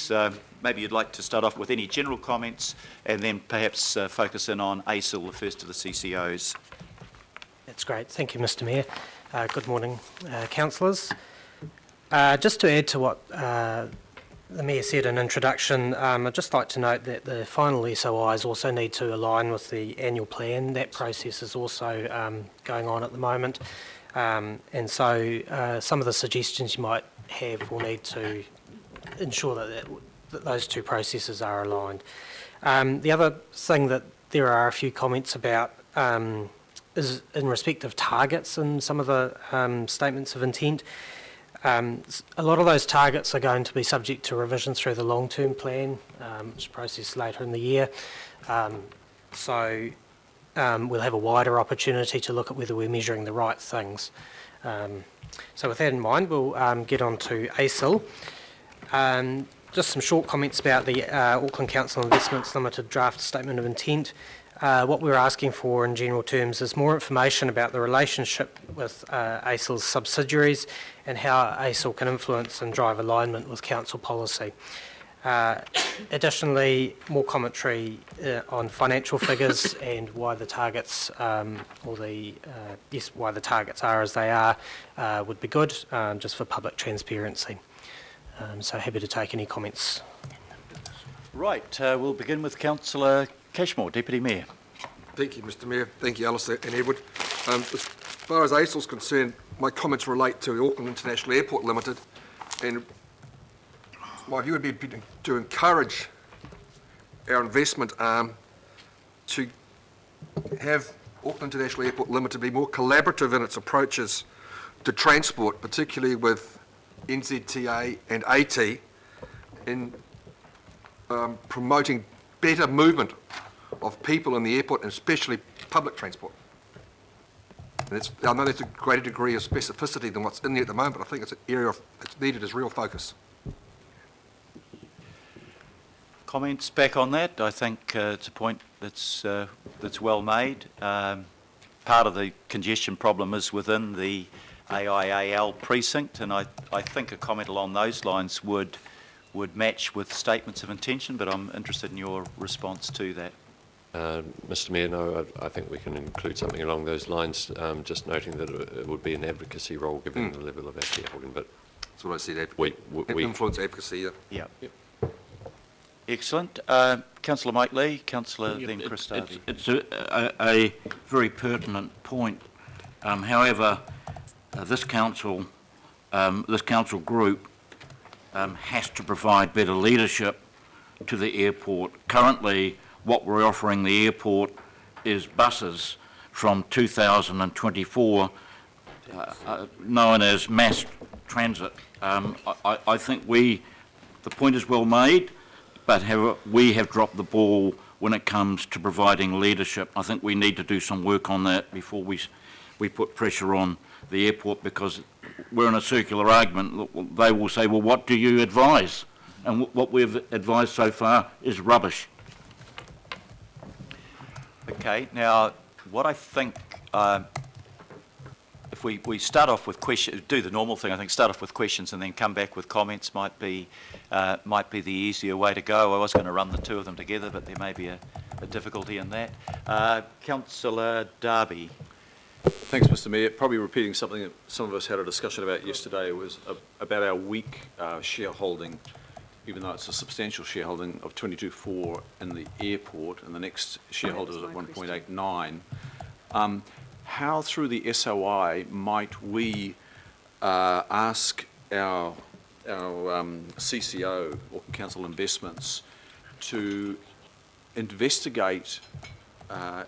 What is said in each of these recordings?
perhaps maybe you'd like to start off with any general comments and then perhaps focus in on ACIL, the first of the CCOs. That's great. Thank you, Mr Mayor. Good morning, councillors. Just to add to what the Mayor said in introduction, I'd just like to note that the final SOIs also need to align with the annual plan. That process is also going on at the moment. And so some of the suggestions you might have will need to ensure that those two processes are aligned. The other thing that there are a few comments about is in respect of targets in some of the statements of intent. A lot of those targets are going to be subject to revision through the long-term plan, which is processed later in the year. So we'll have a wider opportunity to look at whether we're measuring the right things. So with that in mind, we'll get on to ACIL. Just some short comments about the Auckland Council Investments Limited draft statement of intent. What we're asking for in general terms is more information about the relationship with ACIL's subsidiaries and how ACIL can influence and drive alignment with council policy. Additionally, more commentary on financial figures and why the targets, why the targets are as they are, would be good, just for public transparency. So happy to take any comments. Right, we'll begin with Councillor Cashmore, Deputy Mayor. Thank you, Mr Mayor. Thank you, Alistair and Edward. As far as ACIL is concerned, my comments relate to Auckland International Airport Limited, and my view would be to encourage our investment arm to have Auckland International Airport Limited be more collaborative in its approaches to transport, particularly with NZTA and AT, in promoting better movement of people in the airport, and especially public transport. And I know there's a greater degree of specificity than what's in there at the moment, but I think it's an area that's needed as real focus. Comments back on that? I think it's a point that's well made. Part of the congestion problem is within the AIAL precinct, and I think a comment along those lines would match with statements of intention, but I'm interested in your response to that. Mr Mayor, no, I think we can include something along those lines, just noting that it would be an advocacy role given the level of our shareholding, but that's what I said, we influence advocacy, yeah. Yep. Excellent. Councillor Mike Lee, Councillor then Chris Darby. It's a very pertinent point. However, this council group has to provide better leadership to the airport. Currently, what we're offering the airport is buses from 2024, known as mass transit. I think the point is well made, but we have dropped the ball when it comes to providing leadership. I think we need to do some work on that before we put pressure on the airport, because we're in a circular argument. They will say, well, what do you advise? And what we've advised so far is rubbish. Okay, now what I think, if we start off with questions, do the normal thing, I think start off with questions and then come back with comments might be the easier way to go. I was going to run the two of them together, but there may be a difficulty in that. Councillor Darby. Thanks, Mr Mayor. Probably repeating something that some of us had a discussion about yesterday, was about our weak shareholding, even though it's a substantial shareholding of 22.4 in the airport, and the next shareholder is at 1.89. How through the SOI might we ask our CCO, or Council Investments, to investigate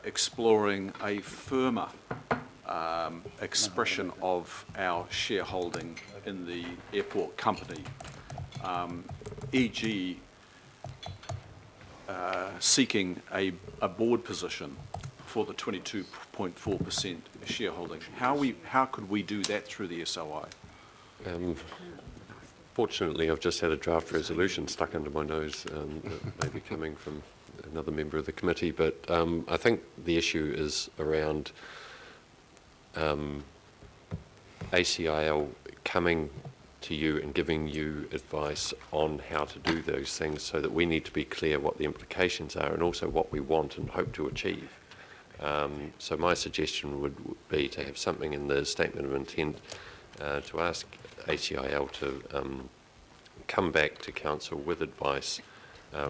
exploring a firmer expression of our shareholding in the airport company, e.g. Seeking a board position for the 22.4% shareholding. How could we do that through the SOI? Fortunately, I've just had a draft resolution stuck under my nose, that may be coming from another member of the committee, but I think the issue is around ACIL coming to you and giving you advice on how to do those things, so that we need to be clear what the implications are and also what we want and hope to achieve. So my suggestion would be to have something in the statement of intent to ask ACIL to come back to council with advice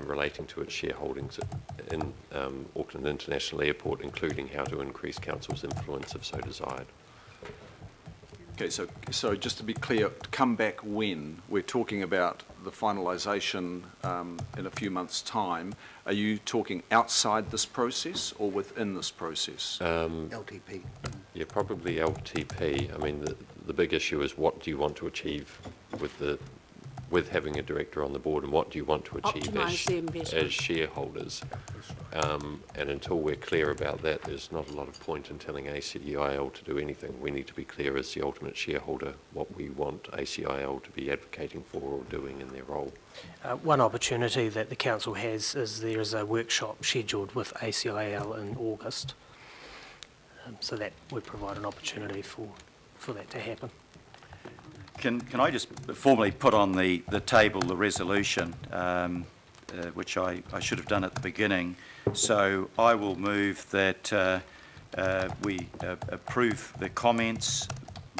relating to its shareholdings in Auckland International Airport, including how to increase council's influence if so desired. Okay, so just to be clear, to come back when? We're talking about the finalisation in a few months' time. Are you talking outside this process or within this process? LTP. Yeah, probably LTP. I mean, the big issue is what do you want to achieve with having a director on the board, and what do you want to achieve Optimise the investment. as shareholders? And until we're clear about that, there's not a lot of point in telling ACIL to do anything. We need to be clear as the ultimate shareholder what we want ACIL to be advocating for or doing in their role. One opportunity that the council has is there is a workshop scheduled with ACIL in August. So that would provide an opportunity for that to happen. Can I just formally put on the table the resolution, which I should have done at the beginning. So I will move that we approve the comments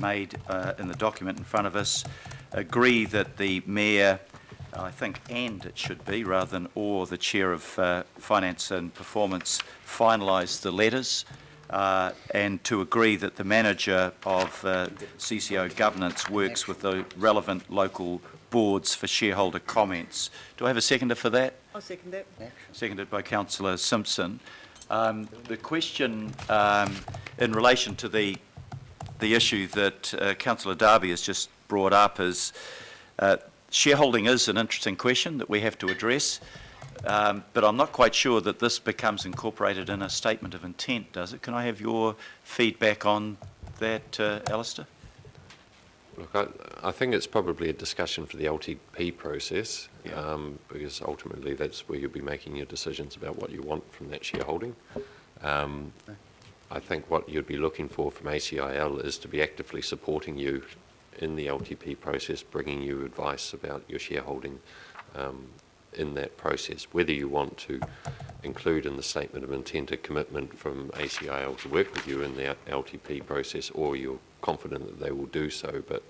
made in the document in front of us, agree that the Mayor, I think and it should be rather than or, the Chair of Finance and Performance finalise the letters, and to agree that the manager of CCO governance works with the relevant local boards for shareholder comments. Do I have a seconder for that? I'll second that. Seconded by Councillor Simpson. The question in relation to the issue that Councillor Darby has just brought up is shareholding is an interesting question that we have to address. But I'm not quite sure that this becomes incorporated in a statement of intent, does it? Can I have your feedback on that, Alistair? Look, I think it's probably a discussion for the LTP process, Yeah. because ultimately that's where you'll be making your decisions about what you want from that shareholding. I think what you'd be looking for from ACIL is to be actively supporting you in the LTP process, bringing you advice about your shareholding in that process, whether you want to include in the statement of intent a commitment from ACIL to work with you in the LTP process, or you're confident that they will do so. But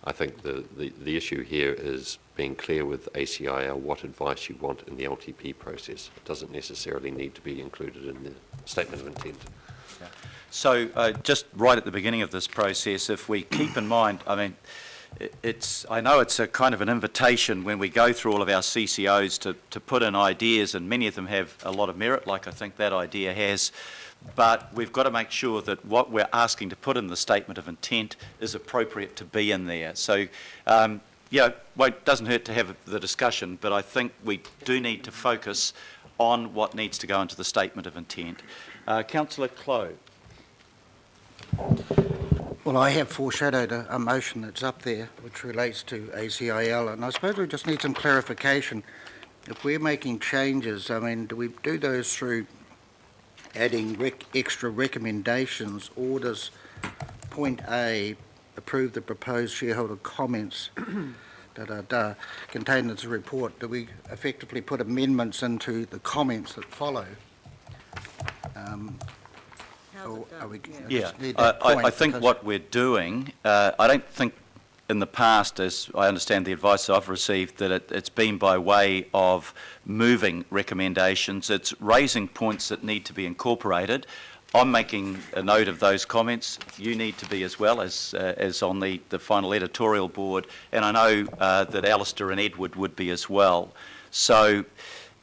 I think the issue here is being clear with ACIL what advice you want in the LTP process. It doesn't necessarily need to be included in the statement of intent. Yeah. So just right at the beginning of this process, if we keep in mind, I mean, I know it's a kind of an invitation when we go through all of our CCOs to put in ideas, and many of them have a lot of merit, like I think that idea has, but we've got to make sure that what we're asking to put in the statement of intent is appropriate to be in there. So, yeah, well, it doesn't hurt to have the discussion, but I think we do need to focus on what needs to go into the statement of intent. Councillor Clow. Well, I have foreshadowed a motion that's up there which relates to ACIL, and I suppose we just need some clarification. If we're making changes, I mean, do we do those through adding extra recommendations, or does point A, approve the proposed shareholder comments contained in the report? Do we effectively put amendments into the comments that follow? Yeah, I think what we're doing, I don't think in the past, as I understand the advice I've received, that it's been by way of moving recommendations. It's raising points that need to be incorporated. I'm making a note of those comments. You need to be as well as on the final editorial board, and I know that Alistair and Edward would be as well. So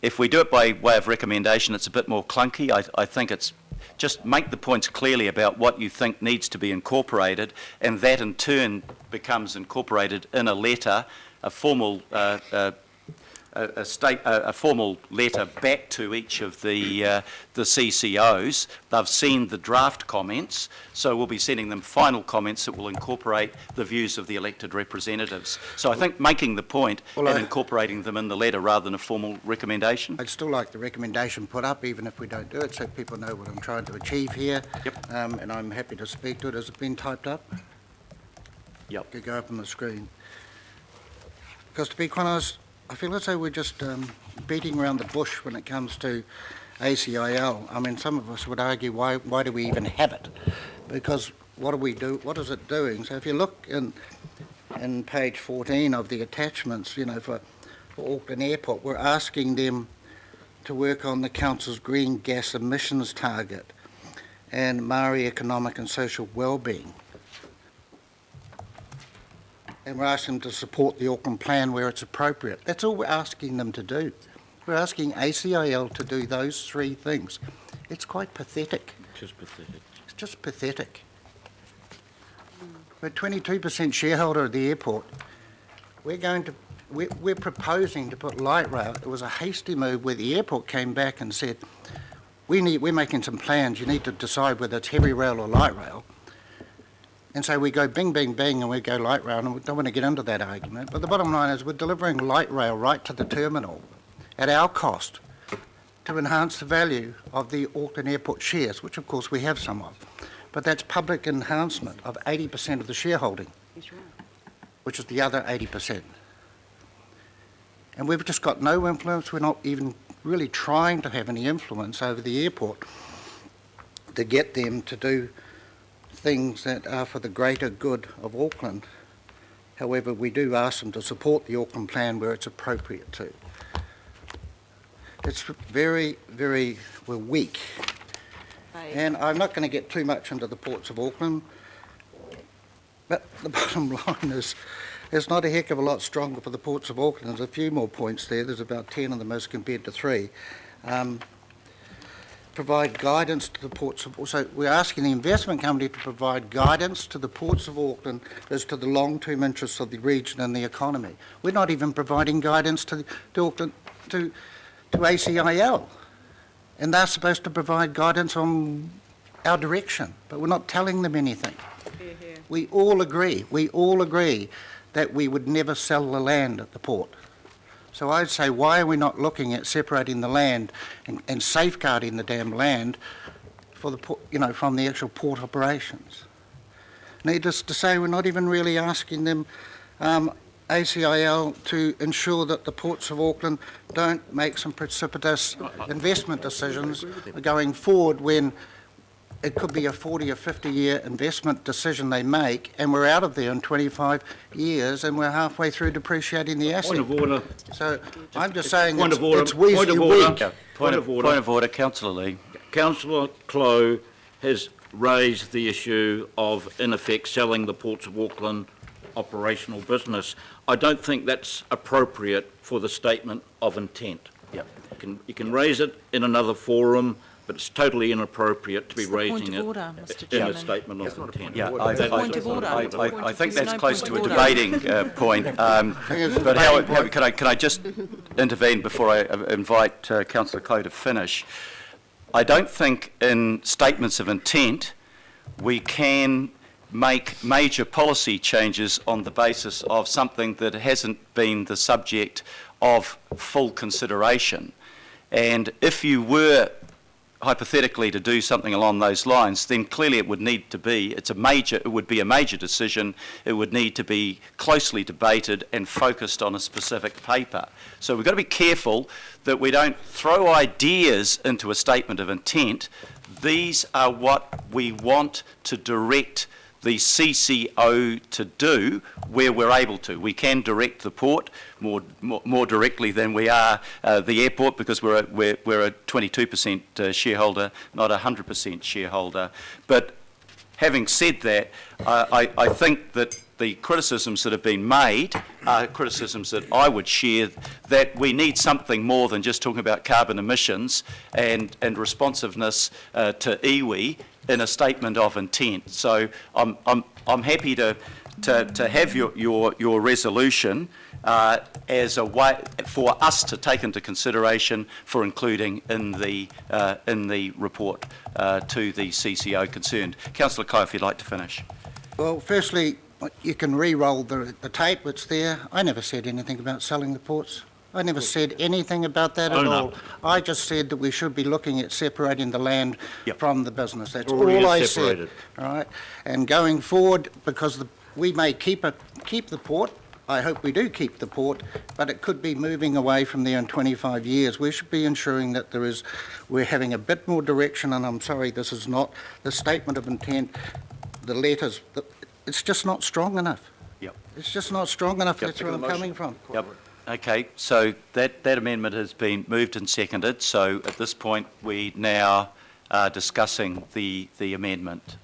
if we do it by way of recommendation, it's a bit more clunky. I think it's just make the points clearly about what you think needs to be incorporated, and that in turn becomes incorporated in a letter, a formal formal letter back to each of the CCOs. They've seen the draft comments, so we'll be sending them final comments that will incorporate the views of the elected representatives. So I think making the point and incorporating them in the letter rather than a formal recommendation. I'd still like the recommendation put up, even if we don't do it, so people know what I'm trying to achieve here. Yep. And I'm happy to speak to it. Has it been typed up? Yep. Could go up on the screen. Because to be quite honest, I feel as though we're just beating around the bush when it comes to ACIL. I mean, some of us would argue, why do we even have it? Because what do we do? What is it doing? So if you look in page 14 of the attachments, you know, for Auckland Airport, we're asking them to work on the council's green gas emissions target and Maori economic and social well-being. And we're asking them to support the Auckland plan where it's appropriate. That's all we're asking them to do. We're asking ACIL to do those three things. It's quite pathetic. Just pathetic. It's just pathetic. We're 22% shareholder of the airport. We're proposing to put light rail. It was a hasty move where the airport came back and said, we're making some plans. You need to decide whether it's heavy rail or light rail. And so we go bing, bing, bing, and we go light rail, and we don't want to get into that argument. But the bottom line is we're delivering light rail right to the terminal at our cost to enhance the value of the Auckland Airport shares, which of course we have some of. But that's public enhancement of 80% of the shareholding, which is the other 80%. And we've just got no influence. We're not even really trying to have any influence over the airport to get them to do things that are for the greater good of Auckland. However, we do ask them to support the Auckland plan where it's appropriate to. It's we're weak. And I'm not going to get too much into the ports of Auckland, but the bottom line is it's not a heck of a lot stronger for the ports of Auckland. There's a few more points there. There's about 10 of them as compared to 3. Provide guidance to the ports of... So we're asking the investment company to provide guidance to the ports of Auckland as to the long-term interests of the region and the economy. We're not even providing guidance to Auckland, to ACIL. And they're supposed to provide guidance on our direction, but we're not telling them anything. We all agree that we would never sell the land at the port. So I'd say, why are we not looking at separating the land and safeguarding the damn land for the from the actual port operations? Needless to say, we're not even really asking them, ACIL, to ensure that the ports of Auckland don't make some precipitous investment decisions going forward when it could be a 40 or 50-year investment decision they make, and we're out of there in 25 years, and we're halfway through depreciating the asset. Point of order. So I'm just saying Point it's of order. weak. Point of order, Councillor Lee. Councillor Clow has raised the issue of, in effect, selling the Ports of Auckland operational business. I don't think that's appropriate for the statement of intent. Yep. You can raise it in another forum, but it's totally inappropriate to be It's the point raising of it order, Mr. in Chairman. a statement of intent. Yeah, Point of order. I think There's that's no close point to a of order. debating point. But how, can I just intervene before I invite Councillor Clow to finish? I don't think in statements of intent we can make major policy changes on the basis of something that hasn't been the subject of full consideration. And if you were hypothetically to do something along those lines, then clearly it would need to be, it would be a major decision. It would need to be closely debated and focused on a specific paper. So we've got to be careful that we don't throw ideas into a statement of intent. These are what we want to direct the CCO to do where we're able to. We can direct the port more directly than we are the airport, because we're a 22% shareholder, not a 100% shareholder. But having said that, I think that the criticisms that have been made are criticisms that I would share, that we need something more than just talking about carbon emissions and responsiveness to iwi in a statement of intent. So I'm happy to have your resolution as a way for us to take into consideration for including in the report to the CCO concerned. Councillor Clow, if you'd like to finish. Well, firstly, you can re-roll the tape. It's there. I never said anything about selling the ports. I never said anything about that at all. I just said that we should be looking at separating the land from the business. That's all I said. All right. And going forward, because we may keep the port, I hope we do keep the port, but it could be moving away from there in 25 years. We should be ensuring that we're having a bit more direction, and I'm sorry, this is not the statement of intent, the letters, it's just not strong enough. Yep. It's just not strong enough, Yep. that's where I'm coming from. Yep. Okay, so that amendment has been moved and seconded, so at this point, we now are discussing the amendment.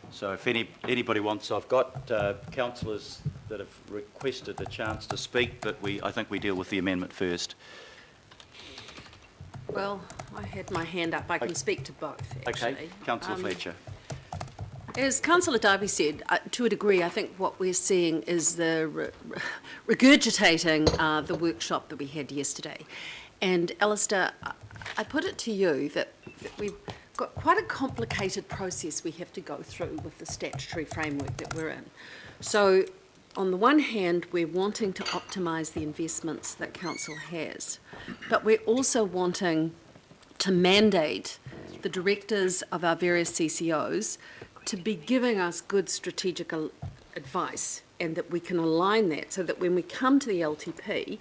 So if anybody wants, I've got councillors that have requested a chance to speak, but I think we deal with the amendment first. Well, I had my hand up. I can speak to both, actually. Okay, Councillor Fletcher. As Councillor Darby said, to a degree, I think what we're seeing is the regurgitating the workshop that we had yesterday. And Alistair, I put it to you that we've got quite a complicated process we have to go through with the statutory framework that we're in. So, on the one hand, we're wanting to optimise the investments that council has, but we're also wanting to mandate the directors of our various CCOs to be giving us good strategic advice, and that we can align that so that when we come to the LTP,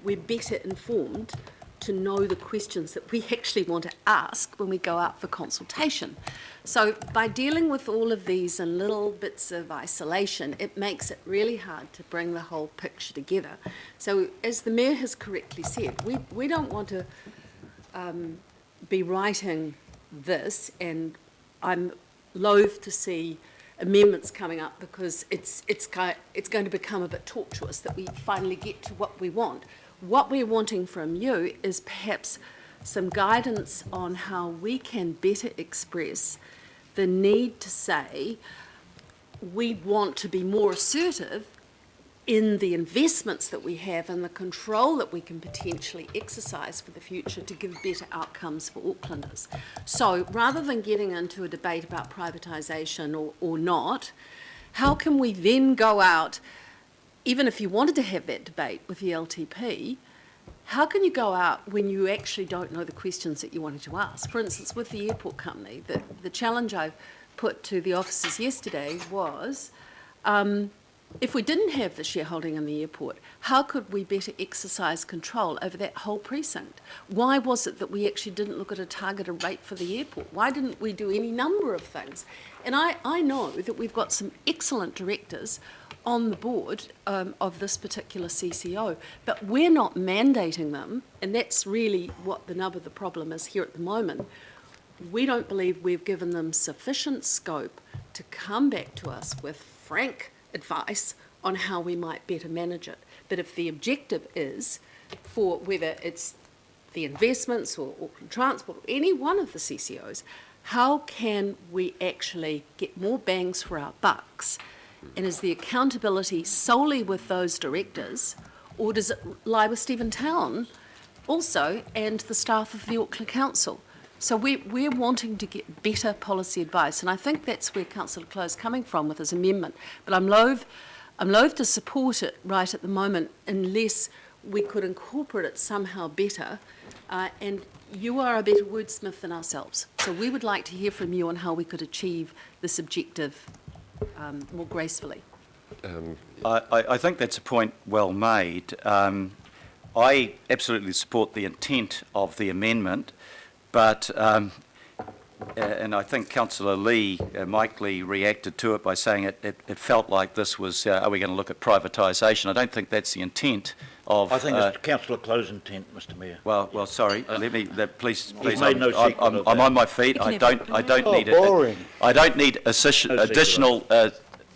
we're better informed to know the questions that we actually want to ask when we go out for consultation. So by dealing with all of these in little bits of isolation, it makes it really hard to bring the whole picture together. So as the Mayor has correctly said, we don't want to be writing this, and I'm loath to see amendments coming up because it's going to become a bit tortuous that we finally get to what we want. What we're wanting from you is perhaps some guidance on how we can better express the need to say we want to be more assertive in the investments that we have and the control that we can potentially exercise for the future to give better outcomes for Aucklanders. So rather than getting into a debate about privatisation or not, how can we then go out, even if you wanted to have that debate with the LTP, how can you go out when you actually don't know the questions that you wanted to ask? For instance, with the airport company, the challenge I put to the officers yesterday was, if we didn't have the shareholding in the airport, how could we better exercise control over that whole precinct? Why was it that we actually didn't look at a targeted rate for the airport? Why didn't we do any number of things? And I know that we've got some excellent directors on the board of this particular CCO, but we're not mandating them, and that's really what the nub of the problem is here at the moment. We don't believe we've given them sufficient scope to come back to us with frank advice on how we might better manage it. But if the objective is for whether it's the investments or Auckland Transport or any one of the CCOs, how can we actually get more bangs for our bucks? And is the accountability solely with those directors, or does it lie with Stephen Town also and the staff of the Auckland Council? So we're wanting to get better policy advice, and I think that's where Councillor Clow is coming from with his amendment. But I'm loath to support it right at the moment unless we could incorporate it somehow better. And you are a better wordsmith than ourselves, so we would like to hear from you on how we could achieve this objective more gracefully. I think that's a point well made. I absolutely support the intent of the amendment, but, and I think Councillor Lee, Mike Lee, reacted to it by saying it felt like this was, are we going to look at privatisation? I don't think that's the intent of... I think it's Councillor Clow's intent, Mr Mayor. Well, sorry. Let me. Please. made no secret of I'm that. on my feet. I don't need boring. I don't need additional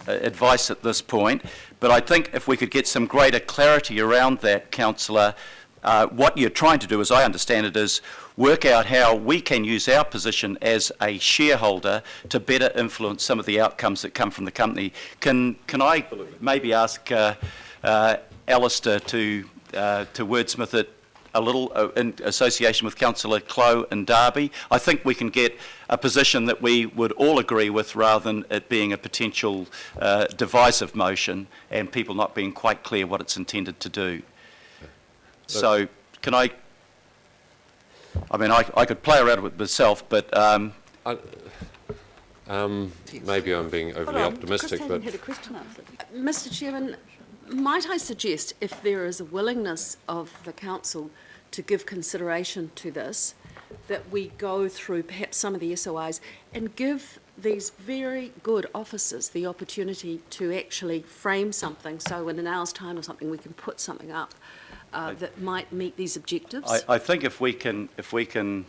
advice at this point. But I think if we could get some greater clarity around that, Councillor, what you're trying to do, as I understand it, is work out how we can use our position as a shareholder to better influence some of the outcomes that come from the company. Can I maybe ask Alistair to wordsmith it a little in association with Councillor Clow and Darby? I think we can get a position that we would all agree with rather than it being a potential divisive motion and people not being quite clear what it's intended to do. So can I mean, I could play around with myself, but... maybe I'm being overly optimistic, but... Mr Chairman, Might I suggest, if there is a willingness of the council to give consideration to this, that we go through perhaps some of the SOIs and give these very good officers the opportunity to actually frame something, so in an hour's time or something we can put something up that might meet these objectives? I think if we can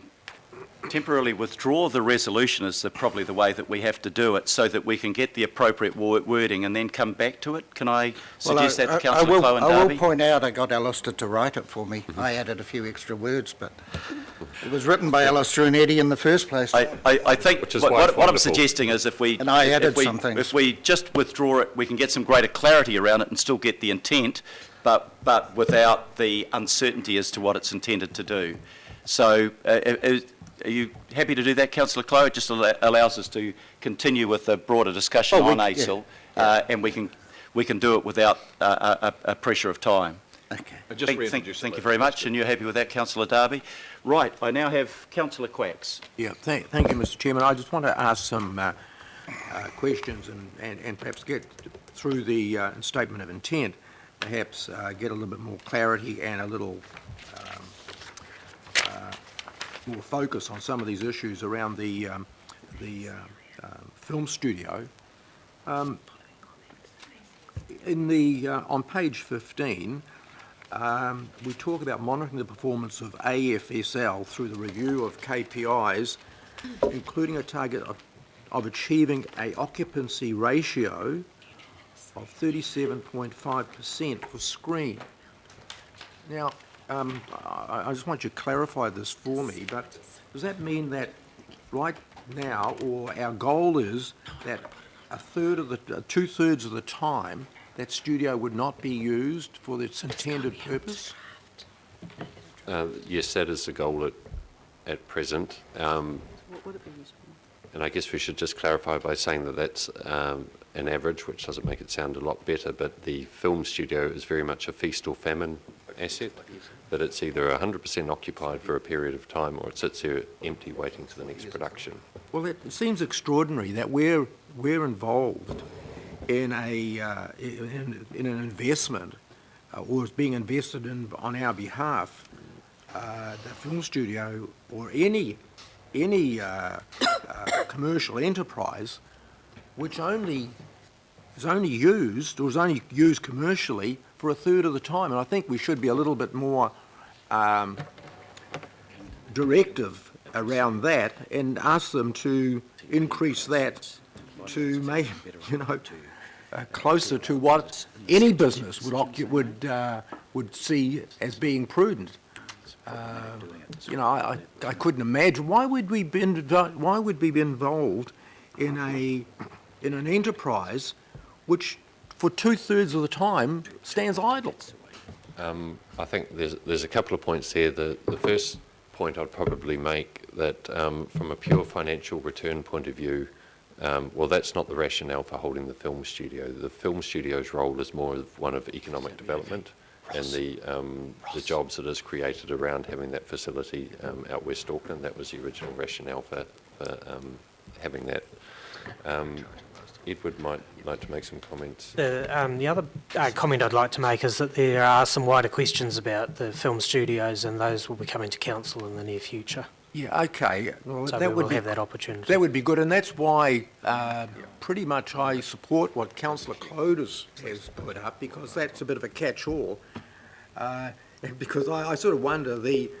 temporarily withdraw the resolution is probably the way that we have to do it, so that we can get the appropriate wording and then come back to it. Can I suggest that to Councillor Clow and I Darby? will point out I got Alistair to write it for me. I added a few extra words, but it was written by Alistair and Eddie in the first place. I think Which is what I'm wonderful. suggesting is if we... And I added if we, some things. If we just withdraw it, we can get some greater clarity around it and still get the intent, but without the uncertainty as to what it's intended to do. So are you happy to do that, Councillor Clow? It just allows us to continue with a broader discussion on ACIL, and we can do it without a pressure of time. Okay. Thank you very much, and you're happy with that, Councillor Darby. Right, I now have Councillor Quacks. Yeah, thank you, Mr. Chairman. I just want to ask some questions and perhaps get through the statement of intent, perhaps get a little bit more clarity and a little more focus on some of these issues around the film studio. On page 15, we talk about monitoring the performance of AFSL through the review of KPIs, including a target of achieving a occupancy ratio of 37.5% for screen. Now, I just want you to clarify this for me, but does that mean that right now, or our goal is that two-thirds of the time that studio would not be used for its intended purpose? Yes, that is the goal at present. And I guess we should just clarify by saying that that's an average, which doesn't make it sound a lot better, but the film studio is very much a feast or famine asset, that it's either 100% occupied for a period of time or it sits here empty waiting for the next production. Well, it seems extraordinary that we're involved in in an investment or is being invested in on our behalf. The film studio or any commercial enterprise which is only used commercially for a third of the time, and I think we should be a little bit more directive around that and ask them to increase that to make closer to what any business would see as being prudent. I couldn't imagine why would we be involved in an enterprise which for two-thirds of the time stands idle. I think there's a couple of points there. The first point I'd probably make that from a pure financial return point of view, well, that's not the rationale for holding the film studio. The film studio's role is more of one of economic development and the jobs that is created around having that facility out West Auckland. That was the original rationale for having that. Edward might like to make some comments. The other comment I'd like to make is that there are some wider questions about the film studios, and those will be coming to council in the near future. Yeah, okay. Well, So that we'll would have that opportunity. That would be good, and that's why pretty much I support what Councillor Clow has put up, because that's a bit of a catch-all. Because I sort of wonder the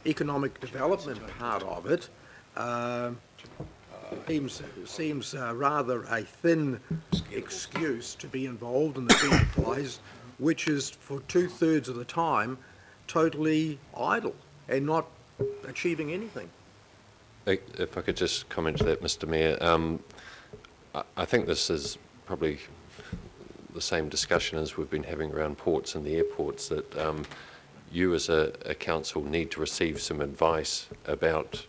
economic development part of it seems rather a thin excuse to be involved in this enterprise, which is for two-thirds of the time totally idle and not achieving anything. If I could just comment to that, Mr. Mayor, I think this is probably the same discussion as we've been having around ports and the airports, that you as a council need to receive some advice about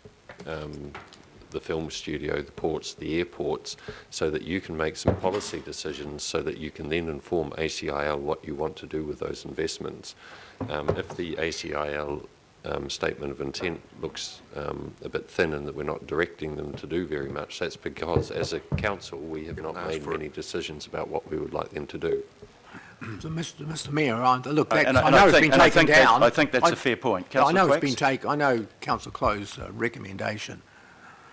the film studio, the ports, the airports, so that you can make some policy decisions so that you can then inform ACIL what you want to do with those investments. If the ACIL statement of intent looks a bit thin and that we're not directing them to do very much, that's because as a council we have not made many decisions about what we would like them to do. So, Mr. Mayor, look, that's, And I know it's been taken down. I think that's a fair point. I know it's Quacks? been taken. I know Councillor Clowe's recommendation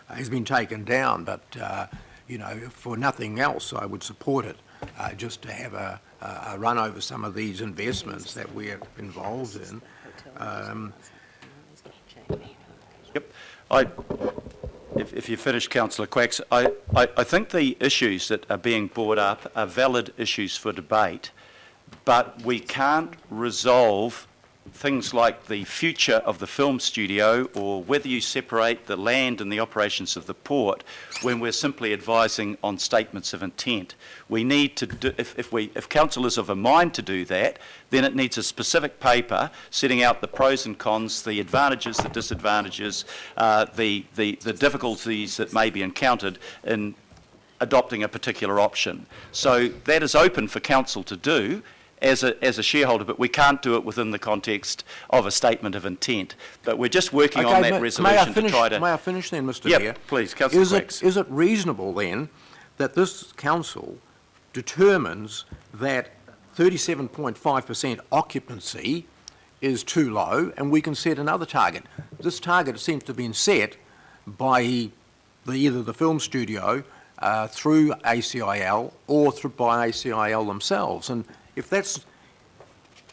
has been taken down, but you know, for nothing else, I would support it. Just to have a run over some of these investments that we're involved in. Yep. If you finish, Councillor Quacks, I think the issues that are being brought up are valid issues for debate, but we can't resolve things like the future of the film studio or whether you separate the land and the operations of the port when we're simply advising on statements of intent. We need to do, if council is of a mind to do that, then it needs a specific paper setting out the pros and cons, the advantages, the disadvantages, the difficulties that may be encountered in adopting a particular option. So that is open for council to do as a shareholder, but we can't do it within the context of a statement of intent. But we're just working on that resolution to try to... May I finish then, Mr. Yep, Mayor? please, Councillor Quacks. Is it reasonable then that this council determines that 37.5% occupancy is too low and we can set another target? This target seems to have been set by either the film studio through ACIL or by ACIL themselves. And if that's,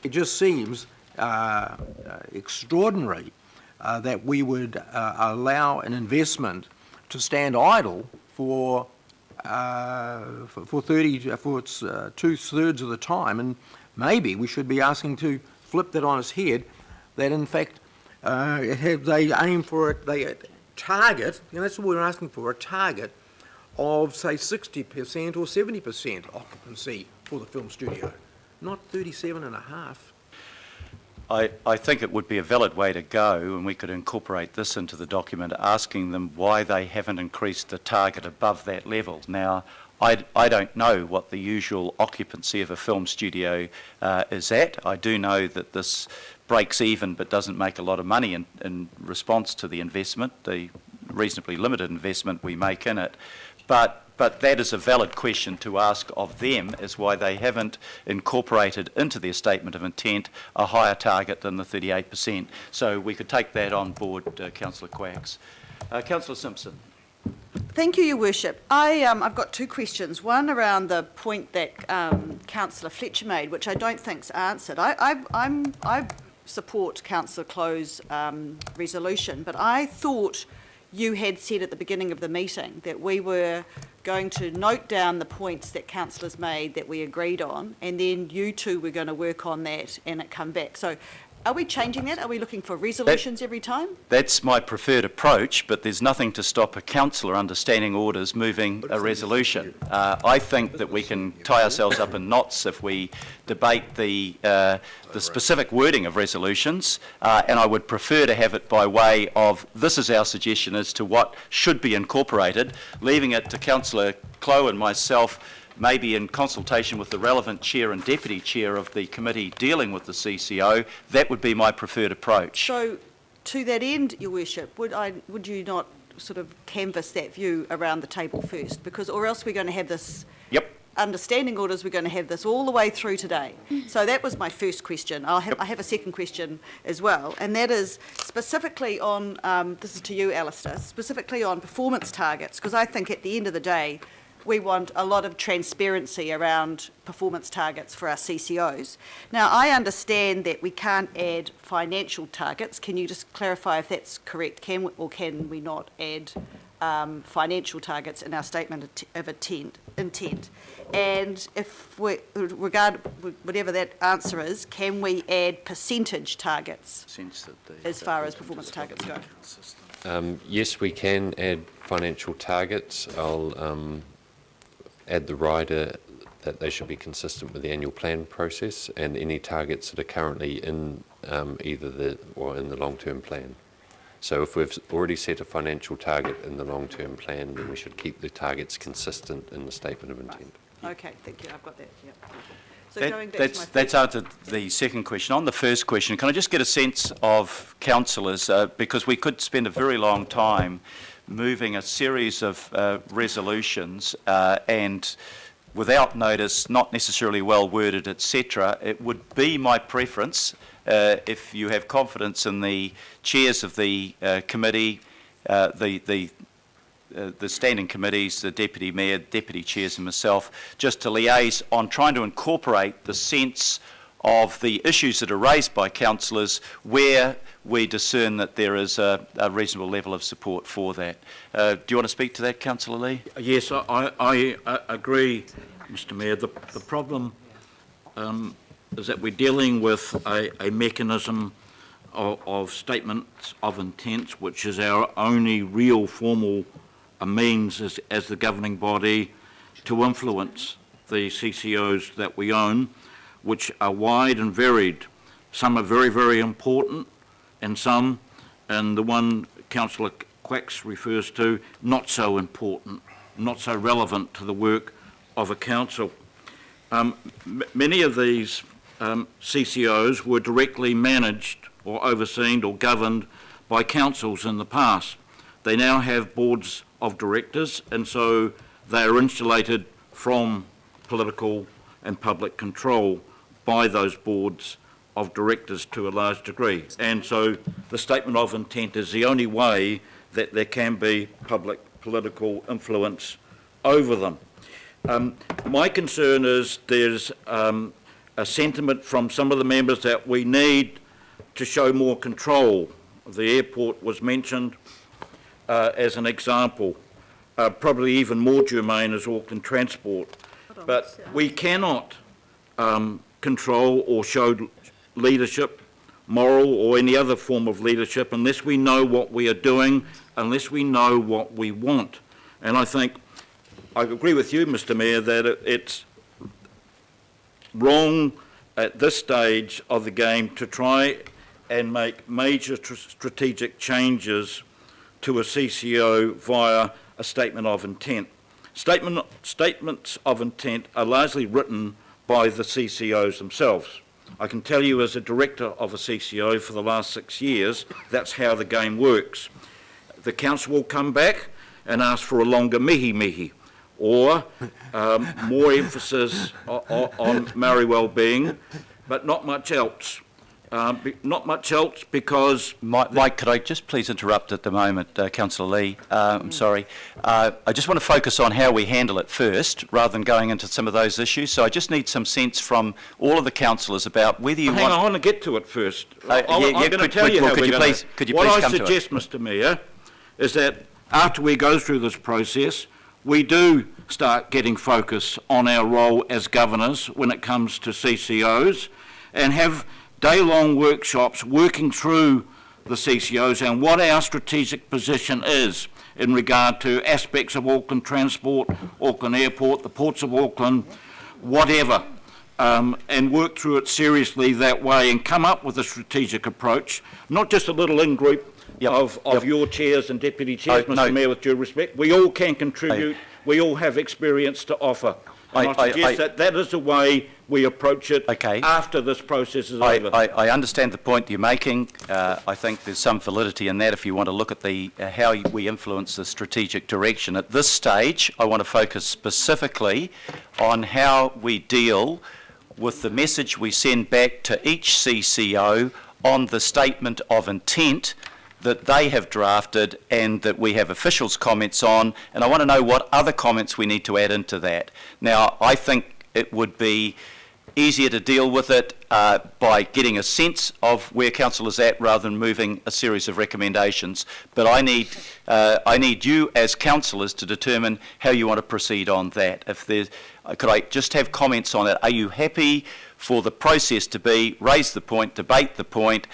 it just seems extraordinary that we would allow an investment to stand idle for 2/3 of the time, and maybe we should be asking to flip that on its head. That in fact, they aim for it, they target, and that's what we're asking for, a target of say 60% or 70% occupancy for the film studio. Not 37.5. I think it would be a valid way to go, and we could incorporate this into the document, asking them why they haven't increased the target above that level. Now, I don't know what the usual occupancy of a film studio is at. I do know that this breaks even but doesn't make a lot of money in response to the investment, the reasonably limited investment we make in it. But that is a valid question to ask of them, is why they haven't incorporated into their statement of intent a higher target than the 38%. So we could take that on board, Councillor Quacks. Councillor Simpson. Thank you, Your Worship. I've got two questions. One around the point that Councillor Fletcher made, which I don't think's answered. I support Councillor Clowe's resolution, but I thought you had said at the beginning of the meeting that we were going to note down the points that councillors made that we agreed on, and then you two were going to work on that and it come back. So are we changing that? Are we looking for resolutions every time? That's my preferred approach, but there's nothing to stop a councillor under standing orders moving a resolution. I think that we can tie ourselves up in knots if we debate the specific wording of resolutions, and I would prefer to have it by way of, this is our suggestion as to what should be incorporated, leaving it to Councillor Clowe and myself, maybe in consultation with the relevant chair and deputy chair of the committee dealing with the CCO. That would be my preferred approach. So to that end, Your Worship, would you not sort of canvass that view around the table first? Because, or else we're going to have this... Yep. Understanding orders, we're going to have this all the way through today. So that was my first question. I have a second question as well, and that is specifically on, this is to you, Alistair, specifically on performance targets, because I think at the end of the day, we want a lot of transparency around performance targets for our CCOs. Now, I understand that we can't add financial targets. Can you just clarify if that's correct? Can we, or can we not add financial targets in our statement of intent? And if we regard whatever that answer is, can we add percentage targets as far as performance targets go? Yes, we can add financial targets. I'll add the rider that they should be consistent with the annual plan process and any targets that are currently in either the or in the long-term plan. So if we've already set a financial target in the long-term plan, then we should keep the targets consistent in the statement of intent. Okay, thank you. I've got that. Yeah. So going back to my that's answered the second question. On the first question, can I just get a sense of councillors, because we could spend a very long time moving a series of resolutions and without notice, not necessarily well worded, etc., it would be my preference, if you have confidence in the chairs of the committee, the standing committees, the deputy mayor, deputy chairs and myself, just to liaise on trying to incorporate the sense of the issues that are raised by councillors where we discern that there is a reasonable level of support for that. Do you want to speak to that, Councillor Lee? Yes, I agree, Mr Mayor. The problem is that we're dealing with a mechanism of statements of intent, which is our only real formal means as the governing body to influence the CCOs that we own, which are wide and varied. Some are very, very important, and some, and the one Councillor Quacks refers to, not so important, not so relevant to the work of a council. Many of these CCOs were directly managed or overseen or governed by councils in the past. They now have boards of directors, and so they are insulated from political and public control by those boards of directors to a large degree. And so the statement of intent is the only way that there can be public political influence over them. My concern is there's a sentiment from some of the members that we need to show more control. The airport was mentioned as an example. Probably even more germane is Auckland Transport. But we cannot control or show leadership, moral or any other form of leadership, unless we know what we are doing, unless we know what we want. And I think, I agree with you, Mr Mayor, that it's wrong at this stage of the game to try and make major strategic changes to a CCO via a statement of intent. Statements of intent are largely written by the CCOs themselves. I can tell you as a director of a CCO for the last 6 years, that's how the game works. The council will come back and ask for a longer mihi-mihi, or more emphasis on Maori well-being, but not much else. Not much else because... Mike, could I just please interrupt at the moment, Councillor Lee? I'm sorry. I just want to focus on how we handle it first, rather than going into some of those issues. So I just need some sense from all of the councillors about whether you want... Hang on, I want to get to it first. I'm going to tell could you how you we're going to... Could you what please I come to it? suggest, Mr Mayor, is that after we go through this process, we do start getting focus on our role as governors when it comes to CCOs, and have day-long workshops working through the CCOs and what our strategic position is in regard to aspects of Auckland Transport, Auckland Airport, the ports of Auckland, whatever, and work through it seriously that way and come up with a strategic approach, not just a little in-group of your chairs and deputy chairs, Mr Mayor, with due respect. We all can contribute, we all have experience to offer. And I suggest that is the way we approach it after this process is over. I understand the point you're making. I think there's some validity in that if you want to look at the how we influence the strategic direction. At this stage, I want to focus specifically on how we deal with the message we send back to each CCO on the statement of intent that they have drafted and that we have officials' comments on, and I want to know what other comments we need to add into that. Now, I think it would be easier to deal with it by getting a sense of where council is at rather than moving a series of recommendations. But I need you as councillors to determine how you want to proceed on that. Could I just have comments on it? Are you happy for the process to be raise the point, debate the point?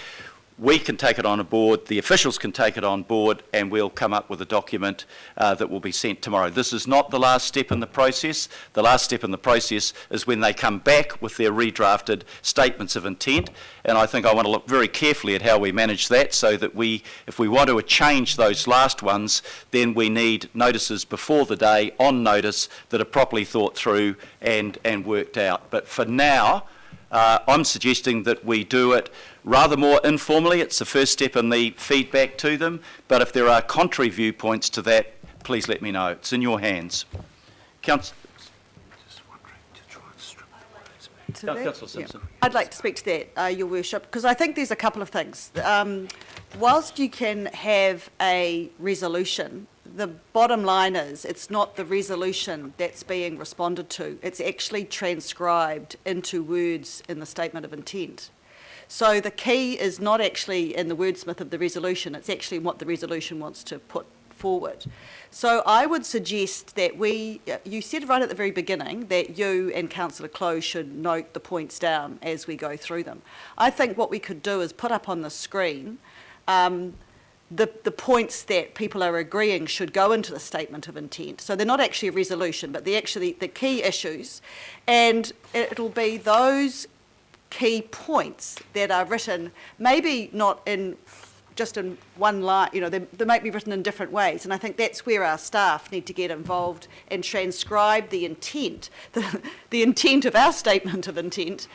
We can take it on board, the officials can take it on board, and we'll come up with a document that will be sent tomorrow. This is not the last step in the process. The last step in the process is when they come back with their redrafted statements of intent, and I think I want to look very carefully at how we manage that so that if we want to change those last ones, then we need notices before the day on notice that are properly thought through and worked out. But for now, I'm suggesting that we do it rather more informally. It's the first step in the feedback to them, but if there are contrary viewpoints to that, please let me know. It's in your hands. to that? Councillor Simpson. Yeah. I'd like to speak to that, Your Worship, because I think there's a couple of things. Whilst you can have a resolution, the bottom line is it's not the resolution that's being responded to. It's actually transcribed into words in the statement of intent. So the key is not actually in the wordsmith of the resolution, it's actually what the resolution wants to put forward. So I would suggest that you said right at the very beginning that you and Councillor Close should note the points down as we go through them. I think what we could do is put up on the screen the points that people are agreeing should go into the statement of intent. So they're not actually a resolution, but they're actually the key issues. And it'll be those key points that are written, maybe not just in one line, they might be written in different ways. And I think that's where our staff need to get involved and transcribe the intent, the intent of our statement of intent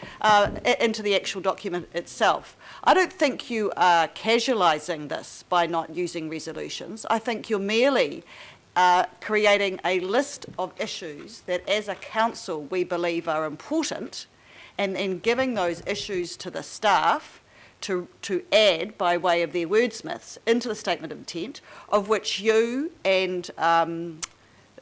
into the actual document itself. I don't think you are casualising this by not using resolutions. I think you're merely creating a list of issues that as a council we believe are important, and giving those issues to the staff to add by way of their wordsmiths into the statement of intent, of which you and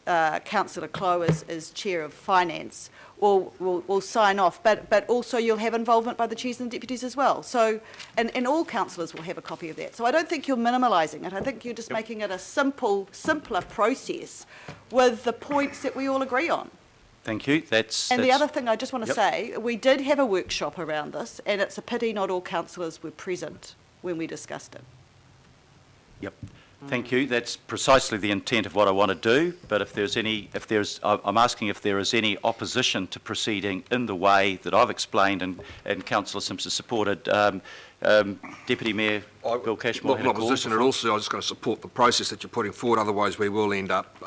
Councillor Clow as Chair of Finance will sign off, but also you'll have involvement by the chairs and deputies as well. So, and all councillors will have a copy of that. So I don't think you're minimalising it. I think you're just making it a simpler process with the points that we all agree on. Thank you. And the other thing I just want to say, we did have a workshop around this, and it's a pity not all councillors were present when we discussed it. Yep. Thank you. That's precisely the intent of what I want to do. But I'm asking if there is any opposition to proceeding in the way that I've explained and Councillor Simpson supported. Deputy Mayor Bill Cashmore. Not in opposition at all, sir. I'm just going to support the process that you're putting forward. Otherwise, we will end up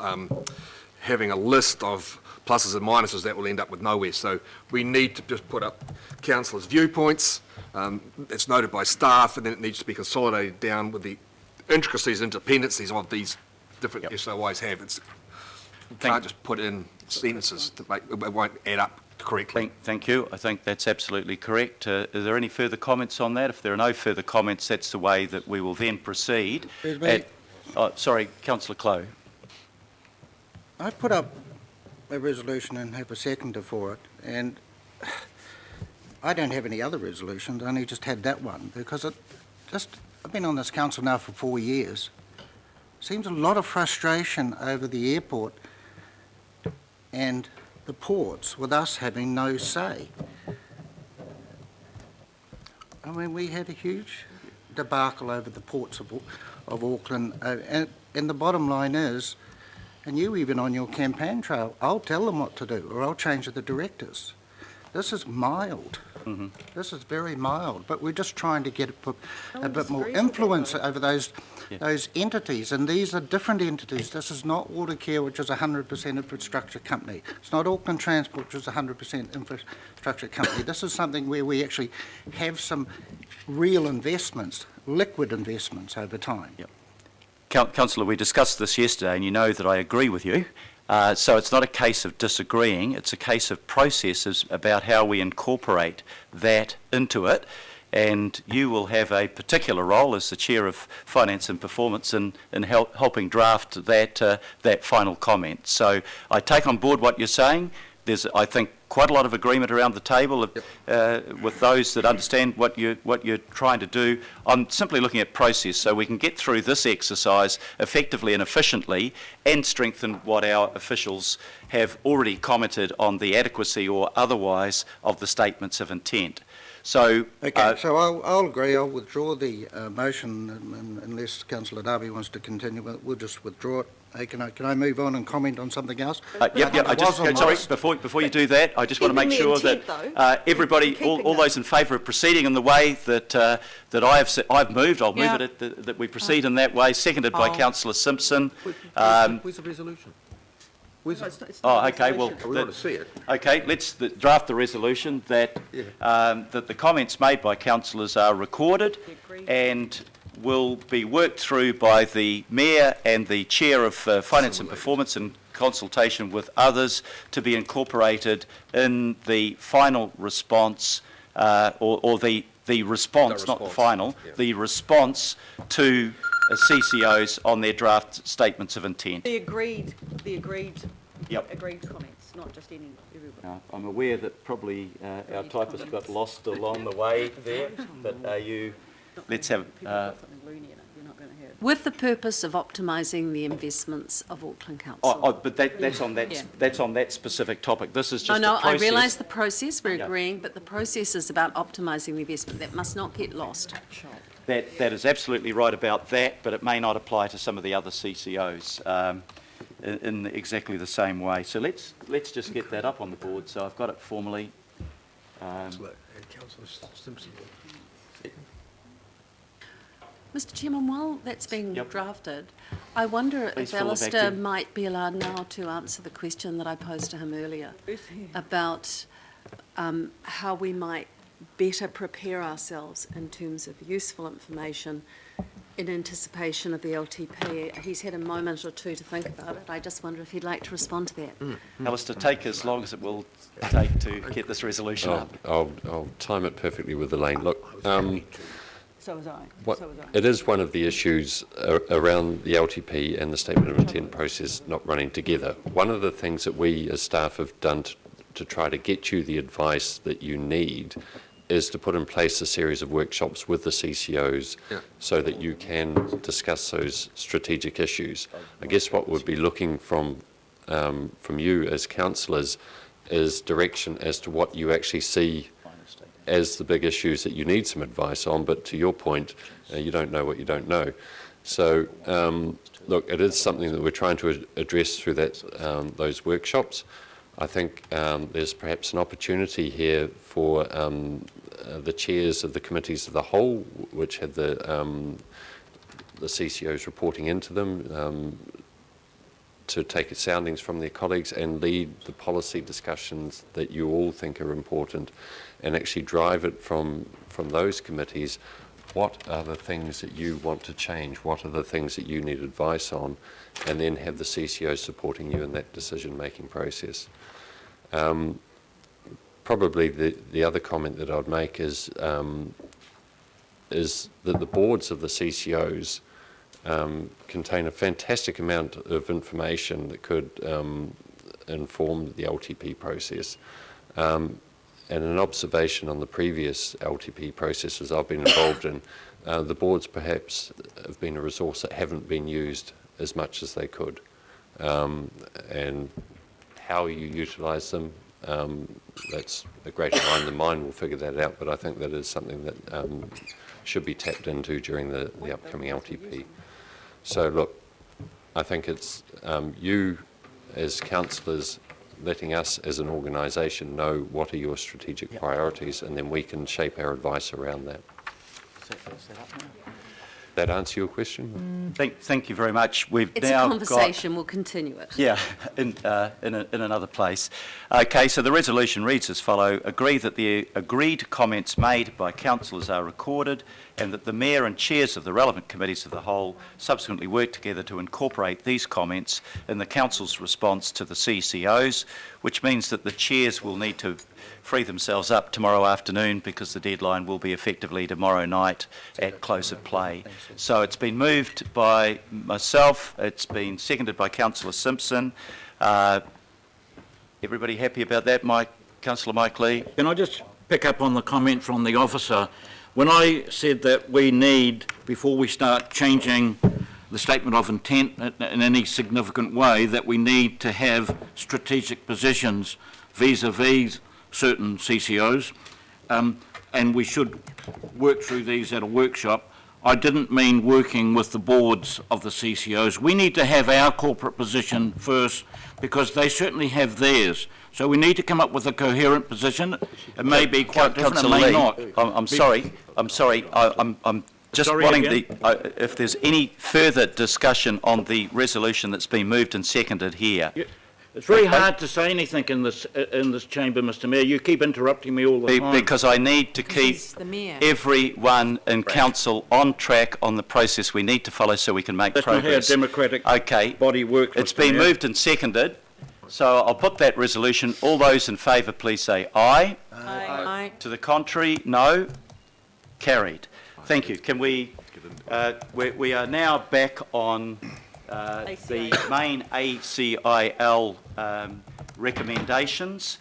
having a list of pluses and minuses that will end up with nowhere. So we need to just put up councillors' viewpoints. It's noted by staff, and then it needs to be consolidated down with the intricacies and dependencies of these different SOIs have. You can't just put in sentences to make it won't add up correctly. Thank you. I think that's absolutely correct. Are there any further comments on that? If there are no further comments, that's the way that we will then proceed. Sorry, Councillor Clow. I put up a resolution and have a seconder for it, and I don't have any other resolutions. I only just had that one because I've been on this council now for 4 years. Seems a lot of frustration over the airport and the ports with us having no say. I mean, we had a huge debacle over the ports of Auckland, and the bottom line is, and you even on your campaign trail, I'll tell them what to do, or I'll change the directors. This is mild. Mm-hmm. This is very mild, but we're just trying to get a bit more influence over those entities, and these are different entities. This is not Watercare, which is a 100% infrastructure company. It's not Auckland Transport, which is a 100% infrastructure company. This is something where we actually have some real investments, liquid investments over time. Yep. Councillor, we discussed this yesterday, and you know that I agree with you. So it's not a case of disagreeing, it's a case of processes about how we incorporate that into it, and you will have a particular role as the Chair of Finance and Performance in helping draft that final comment. So I take on board what you're saying. There's, I think, quite a lot of agreement around the table with those that understand what you're trying to do. I'm simply looking at process so we can get through this exercise effectively and efficiently and strengthen what our officials have already commented on the adequacy or otherwise of the statements of intent. So, okay, so I'll agree. I'll withdraw the motion unless Councillor Darby wants to continue. We'll just withdraw it. Hey, can I move on and comment on something else? Sorry, before you do that, I just want to make sure that everybody, all those in favour of proceeding in the way that I've moved, I'll move it that we proceed in that way. Seconded by Councillor Simpson. Where's the resolution? Okay. Well, we want to see it. Okay, let's draft the resolution that the comments made by councillors are recorded, and will be worked through by the Mayor and the Chair of Finance and Performance in consultation with others to be incorporated in the final response, or the response, not the final, the response to CCOs on their draft statements of intent. The agreed Yep. agreed comments, not just everybody. I'm aware that probably our typist got lost along the way there, but let's have... With the purpose of optimising the investments of Auckland Council. but that's on that specific topic. This is just No, a process. I realise the process, we're agreeing, but the process is about optimising the investment. That must not get lost. That is absolutely right about that, but it may not apply to some of the other CCOs in exactly the same way. So let's just get that up on the board. So I've got it formally. Councillor Simpson. Mr Chairman, while that's being Yep. drafted, I wonder Please if fill it back Alistair in. might be allowed now to answer the question that I posed to him earlier about how we might better prepare ourselves in terms of useful information in anticipation of the LTP. He's had a moment or two to think about it. I just wonder if he'd like to respond to that. Alistair, take as long as it will take to get this resolution up. I'll time it perfectly with Elaine. Look, So was I. what, So was I. it is one of the issues around the LTP and the Statement of Intent process not running together. One of the things that we as staff have done to try to get you the advice that you need is to put in place a series of workshops with the CCOs so that you can discuss those strategic issues. I guess what we'd be looking from you as councillors is direction as to what you actually see as the big issues that you need some advice on, but to your point, you don't know what you don't know. So, look, it is something that we're trying to address through those workshops. I think there's perhaps an opportunity here for the chairs of the committees of the whole, which had the CCOs reporting into them, to take soundings from their colleagues and lead the policy discussions that you all think are important, and actually drive it from those committees. What are the things that you want to change? What are the things that you need advice on? And then have the CCOs supporting you in that decision-making process. Probably the other comment that I'd make is that the boards of the CCOs contain a fantastic amount of information that could inform the LTP process. And an observation on the previous LTP processes I've been involved in, the boards perhaps have been a resource that haven't been used as much as they could. And how you utilise them, that's a greater mind than mine will figure that out, but I think that is something that should be tapped into during the upcoming LTP. So look, I think it's you as councillors letting us as an organisation know what are your strategic priorities, and then we can shape our advice around that. That answer your question? Thank you very much. We've It's now a conversation, we'll continue it. Yeah, in another place. Okay, so the resolution reads as follows: agree that the agreed comments made by councillors are recorded, and that the Mayor and chairs of the relevant committees of the whole subsequently work together to incorporate these comments in the council's response to the CCOs, which means that the chairs will need to free themselves up tomorrow afternoon, because the deadline will be effectively tomorrow night at close of play. So it's been moved by myself, it's been seconded by Councillor Simpson. Everybody happy about that, Councillor Mike Lee? Can I just pick up on the comment from the officer? When I said that we need, before we start changing the statement of intent in any significant way, that we need to have strategic positions vis-a-vis certain CCOs, and we should work through these at a workshop. I didn't mean working with the boards of the CCOs. We need to have our corporate position first, because they certainly have theirs. So we need to come up with a coherent position. It may be quite different, it may not. I'm sorry. I'm just Sorry wanting again? if there's any further discussion on the resolution that's been moved and seconded here. It's very Okay. hard to say anything in this chamber, Mr Mayor. You keep interrupting me all the time. Because I need to keep He's the mayor. everyone in council on track on the process we need to follow so we can make That's not how a progress. democratic Okay. body works, It's Mr been Mayor. moved and seconded, so I'll put that resolution. All those in favour, please say aye. Aye. To the contrary, no. Carried. Thank you. Can we, we are now back on the main ACIL recommendations.